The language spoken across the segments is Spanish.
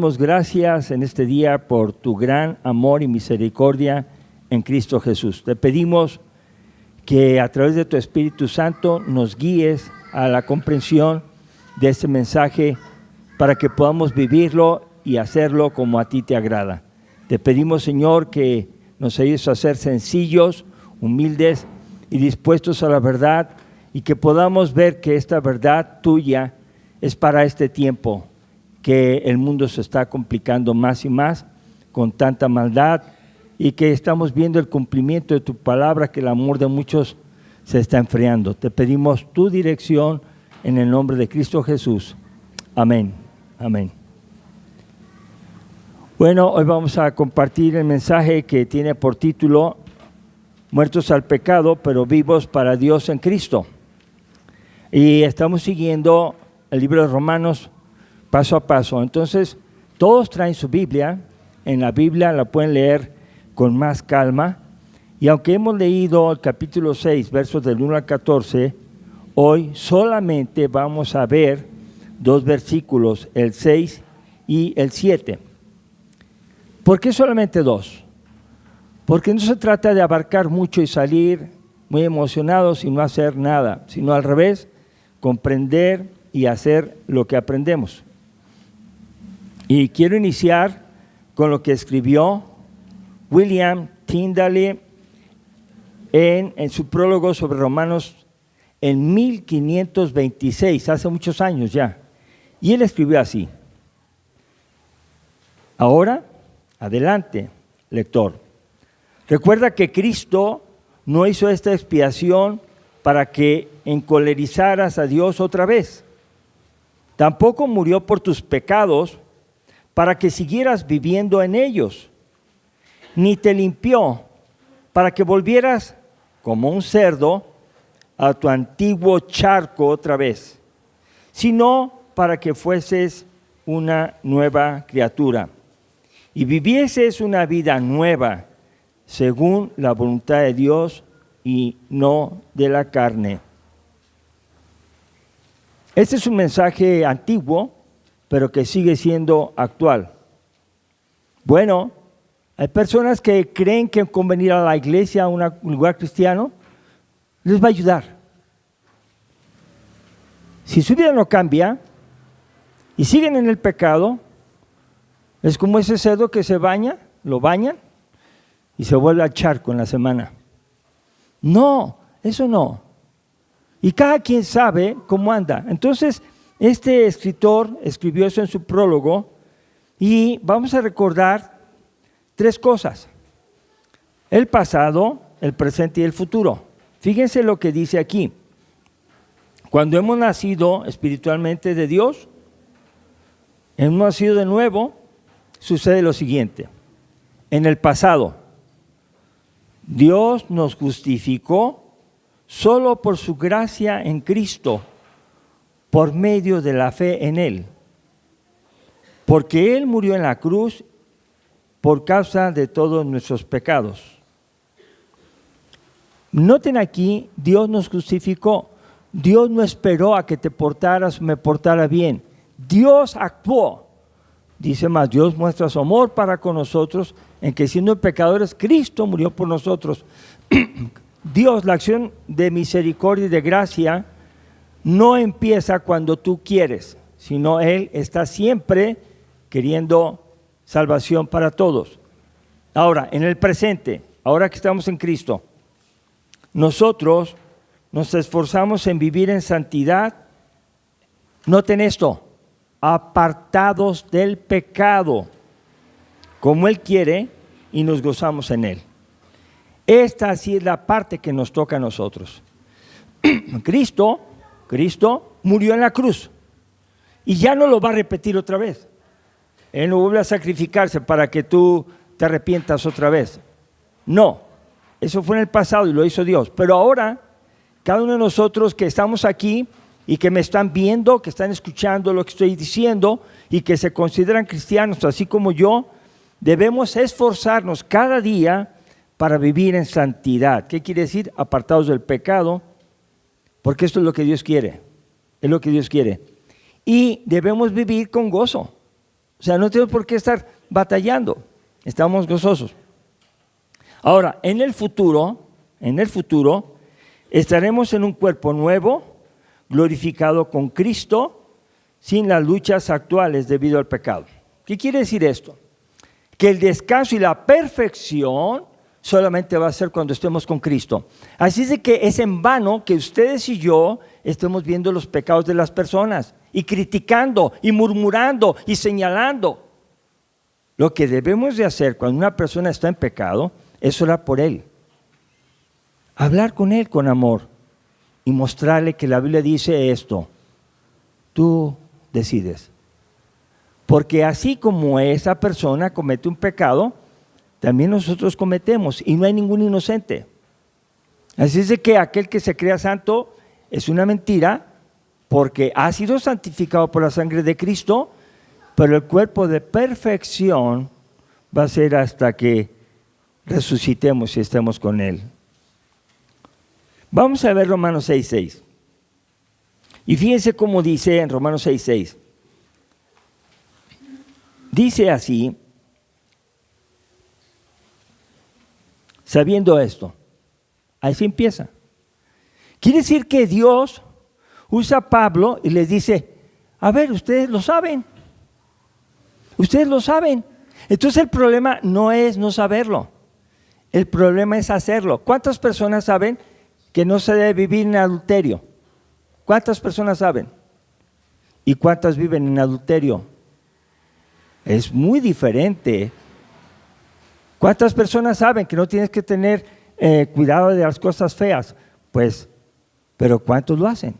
damos gracias en este día por tu gran amor y misericordia en Cristo Jesús. Te pedimos que a través de tu Espíritu Santo nos guíes a la comprensión de este mensaje para que podamos vivirlo y hacerlo como a ti te agrada. Te pedimos, Señor, que nos ayudes a ser sencillos, humildes y dispuestos a la verdad, y que podamos ver que esta verdad tuya es para este tiempo, que el mundo se está complicando más y más con tanta maldad, y que estamos viendo el cumplimiento de tu palabra, que el amor de muchos se está enfriando. Te pedimos tu dirección en el nombre de Cristo Jesús. Amén. Amén. Bueno, hoy vamos a compartir el mensaje que tiene por título Muertos al pecado, pero vivos para Dios en Cristo. Y estamos siguiendo el libro de Romanos paso a paso. Entonces, todos traen su Biblia. En la Biblia la pueden leer con más calma. Y aunque hemos leído el capítulo 6, versos del 1 al 14, hoy solamente vamos a ver dos versículos, el 6 y el 7. ¿Por qué solamente dos? Porque no se trata de abarcar mucho y salir muy emocionados y no hacer nada, sino al revés, comprender y hacer lo que aprendemos. Y quiero iniciar con lo que escribió William Tyndale en su prólogo sobre Romanos en 1526, hace muchos años ya. Y él escribió así: ahora, adelante, lector. Recuerda que Cristo no hizo esta expiación para que encolerizaras a Dios otra vez. Tampoco murió por tus pecados para que siguieras viviendo en ellos. Ni te limpió para que volvieras como un cerdo a tu antiguo charco otra vez, sino para que fueses una nueva criatura y vivieses una vida nueva según la voluntad de Dios y no de la carne. Este es un mensaje antiguo, pero que sigue siendo actual. Bueno, hay personas que creen que con venir a la iglesia, a un lugar cristiano, les va a ayudar. Si su vida no cambia y siguen en el pecado, es como ese cerdo que se baña, lo bañan y se vuelve al charco en la semana. No, eso no. Y cada quien sabe cómo anda. Entonces, este escritor escribió eso en su prólogo y vamos a recordar tres cosas: el pasado, el presente y el futuro. Fíjense lo que dice aquí. Cuando hemos nacido espiritualmente de Dios, hemos nacido de nuevo, sucede lo siguiente. En el pasado, Dios nos justificó solo por su gracia en Cristo, por medio de la fe en Él. Porque Él murió en la cruz por causa de todos nuestros pecados. Noten aquí, Dios nos justificó. Dios no esperó a que te portaras, me portara bien. Dios actuó. Dice más, Dios muestra su amor para con nosotros en que siendo pecadores, Cristo murió por nosotros. Dios, la acción de misericordia y de gracia, no empieza cuando tú quieres, sino Él está siempre queriendo salvación para todos. Ahora, en el presente, ahora que estamos en Cristo, nosotros nos esforzamos en vivir en santidad. Noten esto: apartados del pecado, como Él quiere, y nos gozamos en Él. Esta sí es la parte que nos toca a nosotros. Cristo murió en la cruz y ya no lo va a repetir otra vez. Él no vuelve a sacrificarse para que tú te arrepientas otra vez. No, eso fue en el pasado y lo hizo Dios. Pero ahora, cada uno de nosotros que estamos aquí y que me están viendo, que están escuchando lo que estoy diciendo y que se consideran cristianos así como yo, debemos esforzarnos cada día para vivir en santidad. ¿Qué quiere decir? Apartados del pecado, porque esto es lo que Dios quiere. Es lo que Dios quiere. Y debemos vivir con gozo. sea, no tenemos por qué estar batallando, estamos gozosos. Ahora, en el futuro, estaremos en un cuerpo nuevo, glorificado con Cristo, sin las luchas actuales debido al pecado. ¿Qué quiere decir esto? Que el descanso y la perfección solamente va a ser cuando estemos con Cristo. Así es de que es en vano que ustedes y yo estemos viendo los pecados de las personas y criticando y murmurando y señalando. Lo que debemos de hacer cuando una persona está en pecado es orar por él, hablar con él con amor y mostrarle que la Biblia dice esto. Tú decides. Porque así como esa persona comete un pecado, también nosotros cometemos y no hay ningún inocente. Así es de que aquel que se crea santo es una mentira porque ha sido santificado por la sangre de Cristo, pero el cuerpo de perfección va a ser hasta que resucitemos y estemos con Él. Vamos a ver Romanos 6:6. Y fíjense cómo dice en Romanos 6:6. Dice así, sabiendo esto, así empieza. Quiere decir que Dios usa a Pablo y les dice, a ver, ustedes lo saben. Ustedes lo saben. Entonces el problema no es no saberlo. El problema es hacerlo. ¿Cuántas personas saben que no se debe vivir en adulterio? ¿Cuántas personas saben? ¿Y cuántas viven en adulterio? Es muy diferente. ¿Cuántas personas saben que no tienes que tener cuidado de las cosas feas? Pues, pero ¿cuántos lo hacen?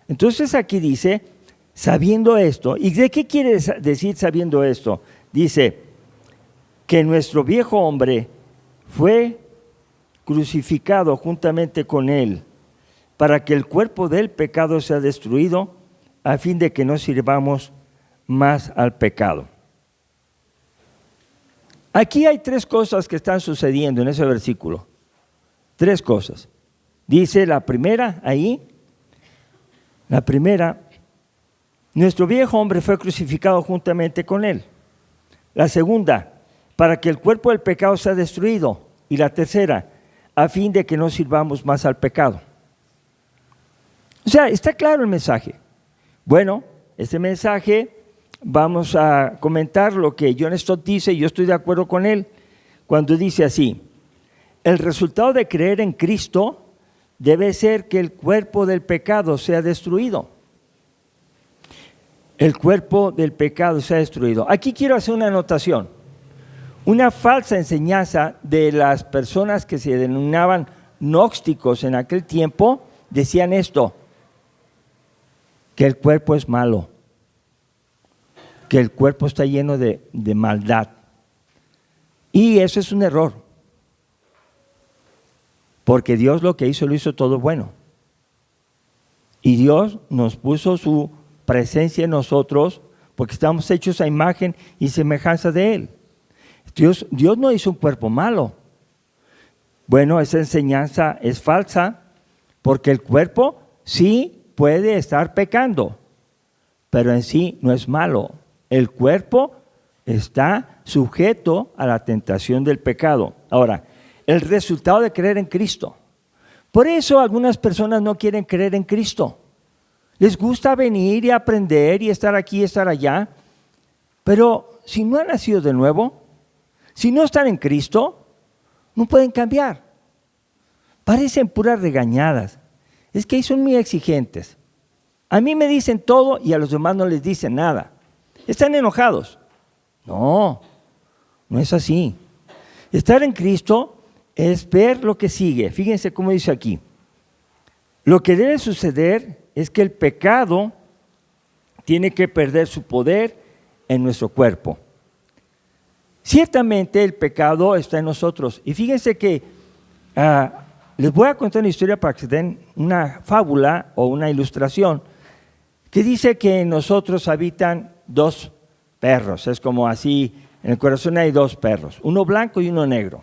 Entonces aquí dice, sabiendo esto, ¿y de qué quiere decir sabiendo esto? Dice que nuestro viejo hombre fue crucificado juntamente con él para que el cuerpo del pecado sea destruido a fin de que no sirvamos más al pecado. Aquí hay tres cosas que están sucediendo en ese versículo. Tres cosas. Dice la primera ahí, nuestro viejo hombre fue crucificado juntamente con él. La segunda, para que el cuerpo del pecado sea destruido. Y la tercera, a fin de que no sirvamos más al pecado. O sea, está claro el mensaje. Bueno, este mensaje vamos a comentar lo que John Stott dice y yo estoy de acuerdo con él cuando dice así: el resultado de creer en Cristo debe ser que el cuerpo del pecado sea destruido. El cuerpo del pecado sea destruido. Aquí quiero hacer una anotación. Una falsa enseñanza de las personas que se denominaban gnósticos en aquel tiempo decían esto: que el cuerpo es malo, que el cuerpo está lleno de maldad. Y eso es un error, porque Dios lo que hizo, lo hizo todo bueno. Y Dios nos puso su presencia en nosotros porque estamos hechos a imagen y semejanza de Él. Dios no hizo un cuerpo malo. Bueno, esa enseñanza es falsa porque el cuerpo sí puede estar pecando, pero en sí no es malo. El cuerpo está sujeto a la tentación del pecado. Ahora, el resultado de creer en Cristo. Por eso algunas personas no quieren creer en Cristo. Les gusta venir y aprender y estar aquí y estar allá, pero si no han nacido de nuevo, si no están en Cristo, no pueden cambiar. Parecen puras regañadas. Es que ahí son muy exigentes. A mí me dicen todo y a los demás no les dicen nada. Están enojados. No es así. Estar en Cristo es ver lo que sigue. Fíjense cómo dice aquí. Lo que debe suceder es que el pecado tiene que perder su poder en nuestro cuerpo. Ciertamente el pecado está en nosotros. Y fíjense que les voy a contar una historia para que se den una fábula o una ilustración que dice que en nosotros habitan dos perros. Es como así, en el corazón hay dos perros, uno blanco y uno negro.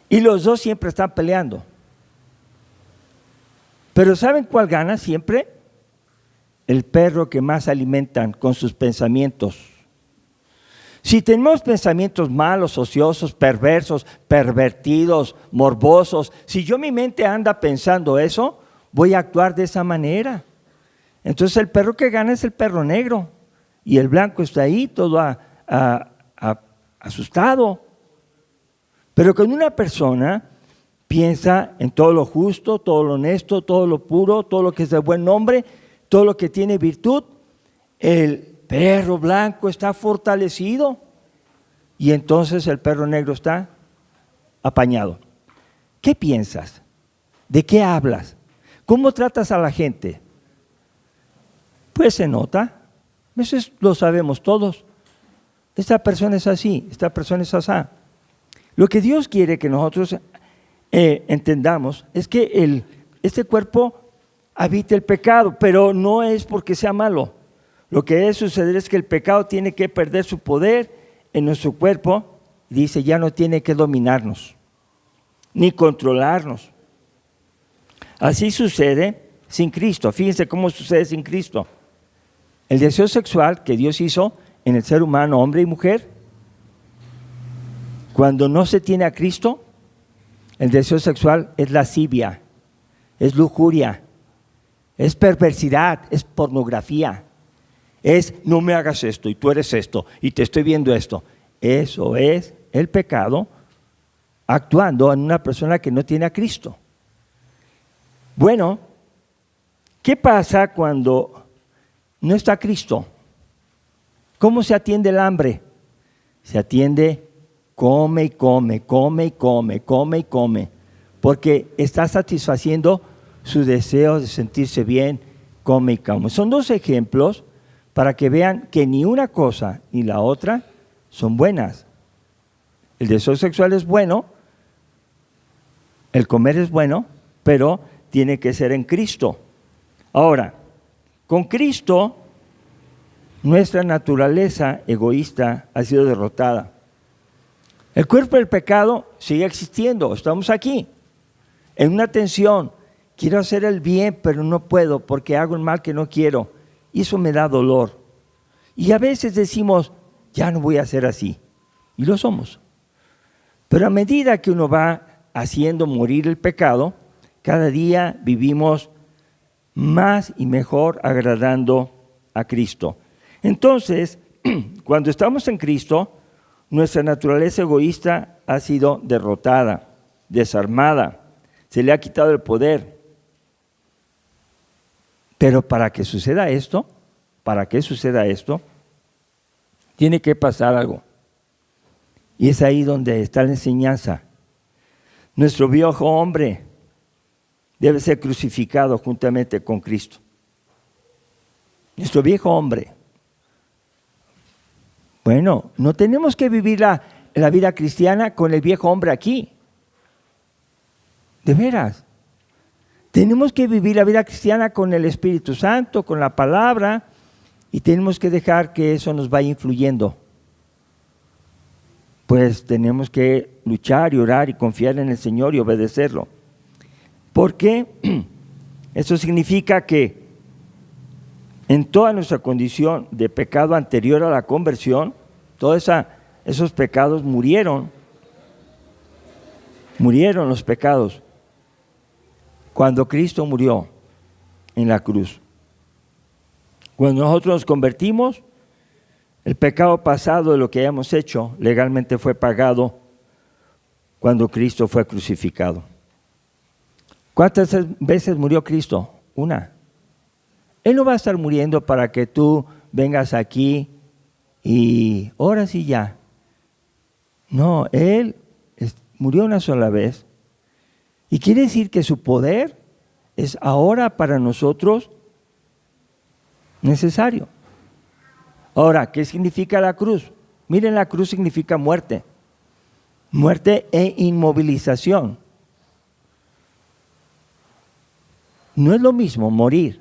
Y los dos siempre están peleando. Pero ¿saben cuál gana siempre? El perro que más alimentan con sus pensamientos Si tenemos pensamientos malos, ociosos, perversos, pervertidos, morbosos, si mi mente anda pensando eso, voy a actuar de esa manera. Entonces el perro que gana es el perro negro y el blanco está ahí todo asustado. Pero cuando una persona piensa en todo lo justo, todo lo honesto, todo lo puro, todo lo que es de buen nombre, todo lo que tiene virtud, el perro blanco está fortalecido y entonces el perro negro está apañado. ¿Qué piensas? ¿De qué hablas? ¿Cómo tratas a la gente? Pues se nota, eso lo sabemos todos. Esta persona es así, esta persona es así. Lo que Dios quiere que nosotros entendamos es que este cuerpo habita el pecado, pero no es porque sea malo. Lo que debe suceder es que el pecado tiene que perder su poder en nuestro cuerpo. Dice, ya no tiene que dominarnos, ni controlarnos. Así sucede sin Cristo. Fíjense cómo sucede sin Cristo. El deseo sexual que Dios hizo en el ser humano, hombre y mujer, cuando no se tiene a Cristo, el deseo sexual es lascivia, es lujuria, es perversidad, es pornografía, es no me hagas esto y tú eres esto y te estoy viendo esto. Eso es el pecado actuando en una persona que no tiene a Cristo. Bueno, ¿qué pasa cuando no está Cristo? ¿Cómo se atiende el hambre? Se atiende, come y come, come y come, come y come, porque está satisfaciendo su deseo de sentirse bien, come y come. Son dos ejemplos para que vean que ni una cosa ni la otra son buenas. El deseo sexual es bueno, el comer es bueno, pero tiene que ser en Cristo. Ahora, con Cristo, nuestra naturaleza egoísta ha sido derrotada. El cuerpo del pecado sigue existiendo, estamos aquí, en una tensión. Quiero hacer el bien, pero no puedo porque hago el mal que no quiero. Y eso me da dolor. Y a veces decimos, ya no voy a hacer así. Y lo somos. Pero a medida que uno va haciendo morir el pecado, cada día vivimos más y mejor agradando a Cristo. Entonces, cuando estamos en Cristo, nuestra naturaleza egoísta ha sido derrotada, desarmada, se le ha quitado el poder. Pero para que suceda esto, tiene que pasar algo. Y es ahí donde está la enseñanza. Nuestro viejo hombre debe ser crucificado juntamente con Cristo. Nuestro viejo hombre. Bueno, no tenemos que vivir la vida cristiana con el viejo hombre aquí. De veras. Tenemos que vivir la vida cristiana con el Espíritu Santo, con la palabra, y tenemos que dejar que eso nos vaya influyendo. Pues tenemos que luchar y orar y confiar en el Señor y obedecerlo. Porque eso significa que en toda nuestra condición de pecado anterior a la conversión, todos esos pecados murieron los pecados cuando Cristo murió en la cruz. Cuando nosotros nos convertimos, el pecado pasado de lo que hayamos hecho legalmente fue pagado cuando Cristo fue crucificado. ¿Cuántas veces murió Cristo? Una. Él no va a estar muriendo para que tú vengas aquí y ahora sí ya. No, Él murió una sola vez. Y quiere decir que su poder es ahora para nosotros necesario. Ahora, ¿qué significa la cruz? Miren, la cruz significa muerte. Muerte e inmovilización. No es lo mismo morir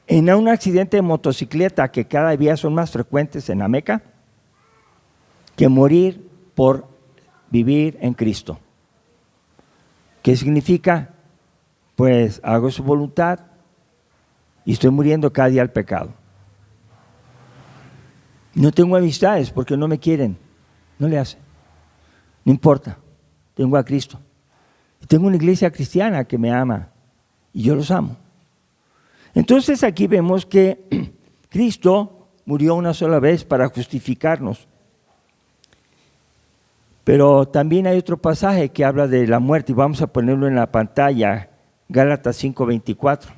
en un accidente de motocicleta, que cada día son más frecuentes en Ameca, que morir por vivir en Cristo. ¿Qué significa? Pues hago su voluntad y estoy muriendo cada día al pecado. No tengo amistades porque no me quieren. No le hace. No importa. Tengo a Cristo. Tengo una iglesia cristiana que me ama y yo los amo. Entonces aquí vemos que Cristo murió una sola vez para justificarnos. Pero también hay otro pasaje que habla de la muerte y vamos a ponerlo en la pantalla, Gálatas 5:24.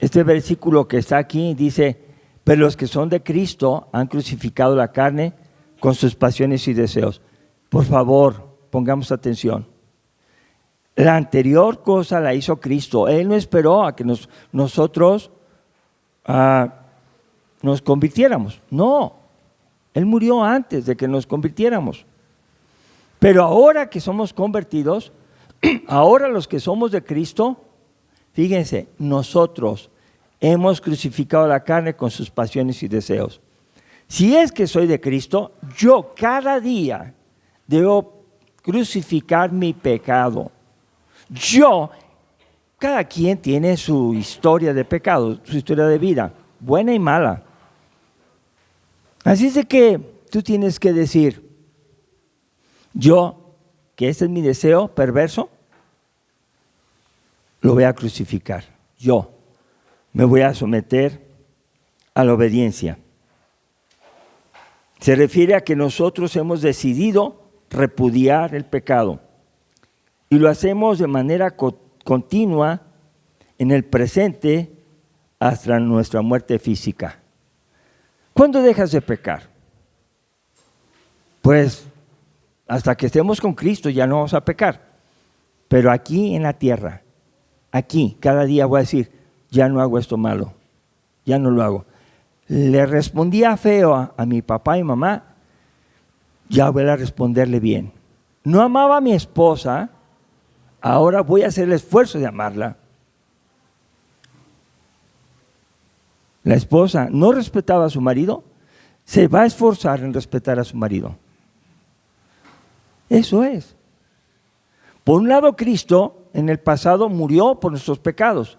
Este versículo que está aquí dice: pero los que son de Cristo han crucificado la carne con sus pasiones y deseos. Por favor, pongamos atención. La anterior cosa la hizo Cristo. Él no esperó a que nosotros nos convirtiéramos. No, Él murió antes de que nos convirtiéramos. Pero ahora que somos convertidos, ahora los que somos de Cristo, fíjense, nosotros hemos crucificado la carne con sus pasiones y deseos. Si es que soy de Cristo, yo cada día debo crucificar mi pecado. Cada quien tiene su historia de pecado, su historia de vida, buena y mala. Así es de que tú tienes que decir, que este es mi deseo perverso, lo voy a crucificar. Yo me voy a someter a la obediencia. Se refiere a que nosotros hemos decidido repudiar el pecado y lo hacemos de manera continua en el presente hasta nuestra muerte física. ¿Cuándo dejas de pecar? Pues hasta que estemos con Cristo ya no vamos a pecar. Pero aquí en la tierra, aquí cada día voy a decir, ya no hago esto malo, ya no lo hago. Le respondía feo a mi papá y mamá, ya voy a responderle bien. No amaba a mi esposa, ahora voy a hacer el esfuerzo de amarla. La esposa no respetaba a su marido, se va a esforzar en respetar a su marido. Eso es. Por un lado, Cristo en el pasado murió por nuestros pecados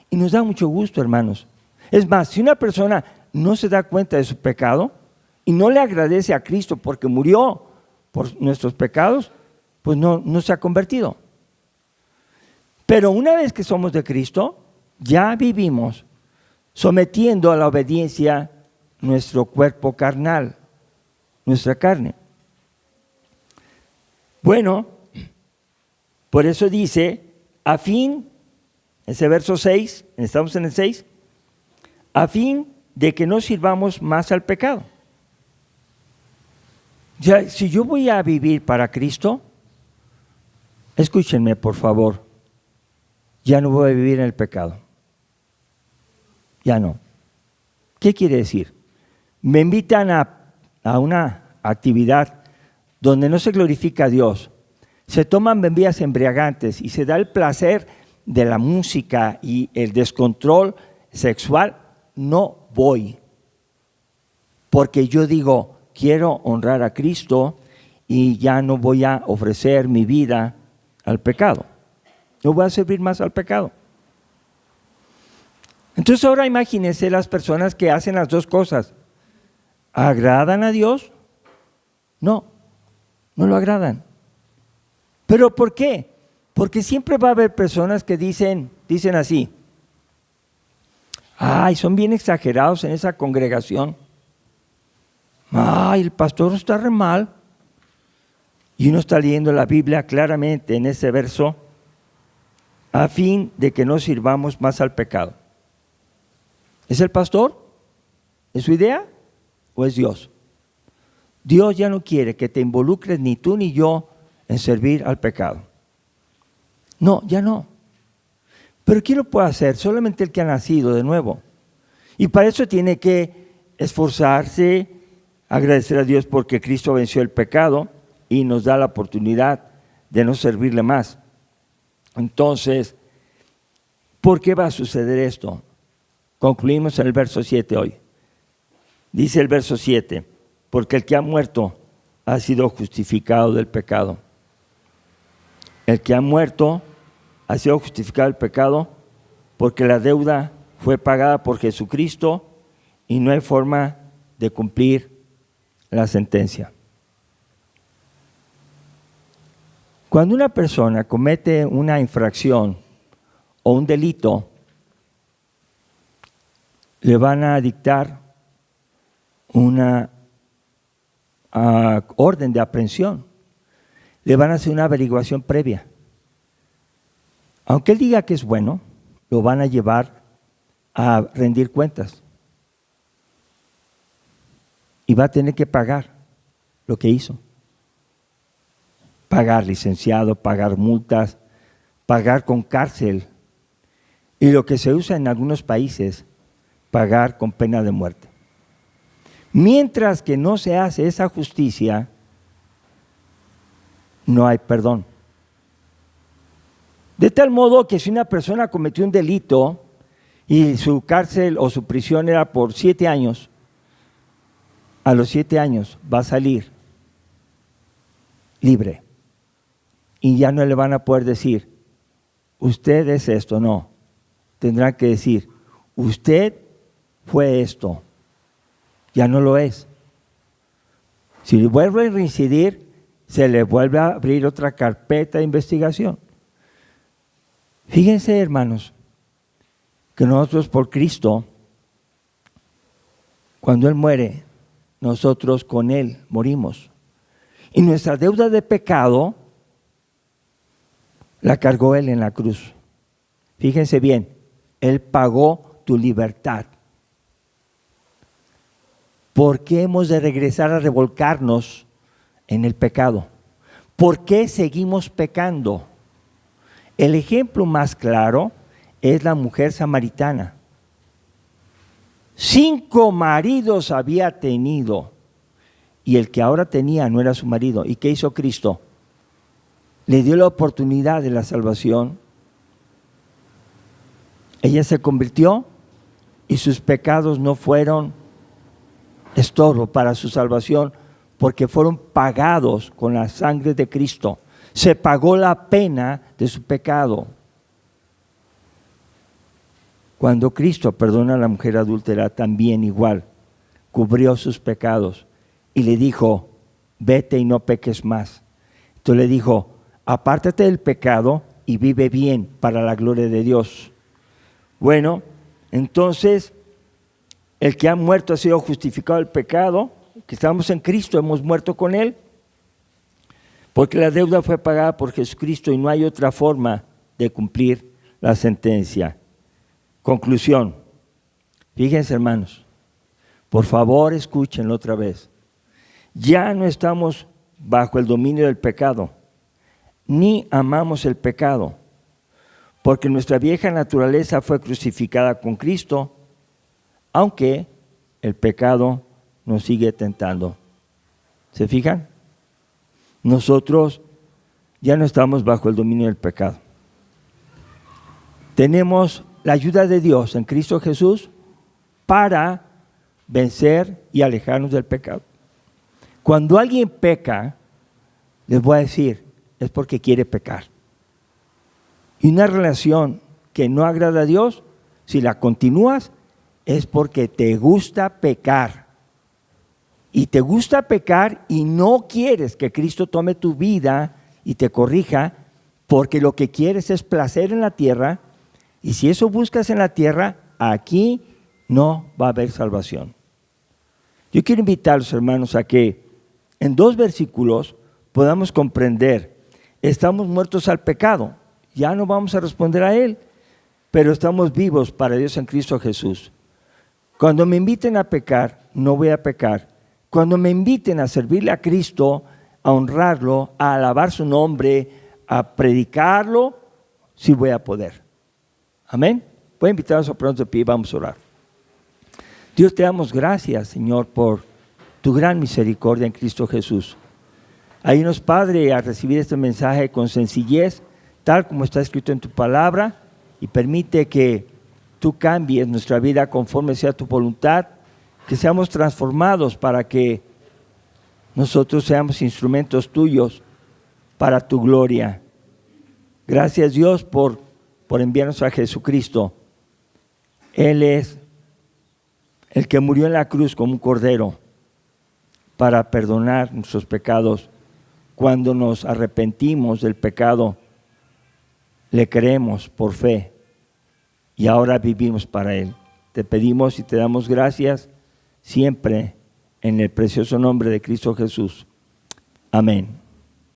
y nos da mucho gusto, hermanos. Es más, si una persona no se da cuenta de su pecado y no le agradece a Cristo porque murió por nuestros pecados, pues no se ha convertido. Pero una vez que somos de Cristo, ya vivimos sometiendo a la obediencia nuestro cuerpo carnal, nuestra carne. Bueno, por eso dice, a fin, ese verso 6, estamos en el 6, a fin de que no sirvamos más al pecado. Ya, si yo voy a vivir para Cristo, escúchenme por favor, ya no voy a vivir en el pecado. Ya no. ¿Qué quiere decir? Me invitan a una actividad donde no se glorifica a Dios, se toman bebidas embriagantes y se da el placer de la música y el descontrol sexual, no voy. Porque yo digo, quiero honrar a Cristo y ya no voy a ofrecer mi vida al pecado. No voy a servir más al pecado. Entonces ahora imagínense las personas que hacen las dos cosas. ¿Agradan a Dios? No lo agradan. ¿Pero por qué? Porque siempre va a haber personas que dicen así, ay, son bien exagerados en esa congregación. Ay, el pastor está re mal. Y uno está leyendo la Biblia claramente en ese verso, a fin de que no sirvamos más al pecado. ¿Es el pastor? ¿Es su idea? ¿O es Dios? Dios ya no quiere que te involucres ni tú ni yo en servir al pecado. No, ya no. Pero ¿quién lo puede hacer? Solamente el que ha nacido de nuevo. Y para eso tiene que esforzarse, agradecer a Dios porque Cristo venció el pecado y nos da la oportunidad de no servirle más. Entonces, ¿por qué va a suceder esto? Concluimos en el verso 7 hoy. Dice el verso 7, porque el que ha muerto ha sido justificado del pecado. El que ha muerto ha sido justificado del pecado porque la deuda fue pagada por Jesucristo y no hay forma de cumplir la sentencia. Cuando una persona comete una infracción o un delito, le van a dictar una orden de aprehensión. Le van a hacer una averiguación previa. Aunque él diga que es bueno, lo van a llevar a rendir cuentas. Y va a tener que pagar lo que hizo. Pagar licenciado, pagar multas, pagar con cárcel. Y lo que se usa en algunos países, pagar con pena de muerte. Mientras que no se hace esa justicia, no hay perdón. De tal modo que si una persona cometió un delito y su cárcel o su prisión era por 7 años, a los 7 años va a salir libre. Y ya no le van a poder decir, usted es esto, no. Tendrán que decir, usted fue esto. Ya no lo es. Si vuelve a reincidir, se le vuelve a abrir otra carpeta de investigación. Fíjense, hermanos, que nosotros por Cristo, cuando Él muere, nosotros con Él morimos. Y nuestra deuda de pecado la cargó Él en la cruz. Fíjense bien, Él pagó tu libertad. ¿Por qué hemos de regresar a revolcarnos en el pecado? ¿Por qué seguimos pecando? El ejemplo más claro es la mujer samaritana. 5 maridos había tenido y el que ahora tenía no era su marido. ¿Y qué hizo Cristo? Le dio la oportunidad de la salvación. Ella se convirtió y sus pecados no fueron estorbo para su salvación porque fueron pagados con la sangre de Cristo. Se pagó la pena de su pecado. Cuando Cristo perdona a la mujer adúltera, también igual, cubrió sus pecados y le dijo, vete y no peques más. Entonces le dijo, apártate del pecado y vive bien para la gloria de Dios. Bueno, entonces, el que ha muerto ha sido justificado del pecado, que estamos en Cristo, hemos muerto con Él, porque la deuda fue pagada por Jesucristo y no hay otra forma de cumplir la sentencia. Conclusión. Fíjense, hermanos, por favor escúchenlo otra vez. Ya no estamos bajo el dominio del pecado, ni amamos el pecado, porque nuestra vieja naturaleza fue crucificada con Cristo, aunque el pecado nos sigue tentando. ¿Se fijan? Nosotros ya no estamos bajo el dominio del pecado. Tenemos la ayuda de Dios en Cristo Jesús para vencer y alejarnos del pecado. Cuando alguien peca, les voy a decir, es porque quiere pecar. Y una relación que no agrada a Dios, si la continúas, es porque te gusta pecar. Y te gusta pecar y no quieres que Cristo tome tu vida y te corrija, porque lo que quieres es placer en la tierra, y si eso buscas en la tierra, aquí no va a haber salvación. Yo quiero invitar a los hermanos a que en 2 versículos podamos comprender, estamos muertos al pecado, ya no vamos a responder a él, pero estamos vivos para Dios en Cristo Jesús. Cuando me inviten a pecar, no voy a pecar. Cuando me inviten a servirle a Cristo, a honrarlo, a alabar su nombre, a predicarlo, sí voy a poder. Amén. Voy a invitarlos a ponernos de pie y vamos a orar. Dios, te damos gracias, Señor, por tu gran misericordia en Cristo Jesús. Ayúdanos, Padre, a recibir este mensaje con sencillez, tal como está escrito en tu palabra, y permite que tú cambies nuestra vida conforme sea tu voluntad, que seamos transformados para que nosotros seamos instrumentos tuyos para tu gloria. Gracias, Dios, por enviarnos a Jesucristo. Él es el que murió en la cruz como un cordero para perdonar nuestros pecados. Cuando nos arrepentimos del pecado, le creemos por fe y ahora vivimos para Él. Te pedimos y te damos gracias siempre en el precioso nombre de Cristo Jesús. Amén.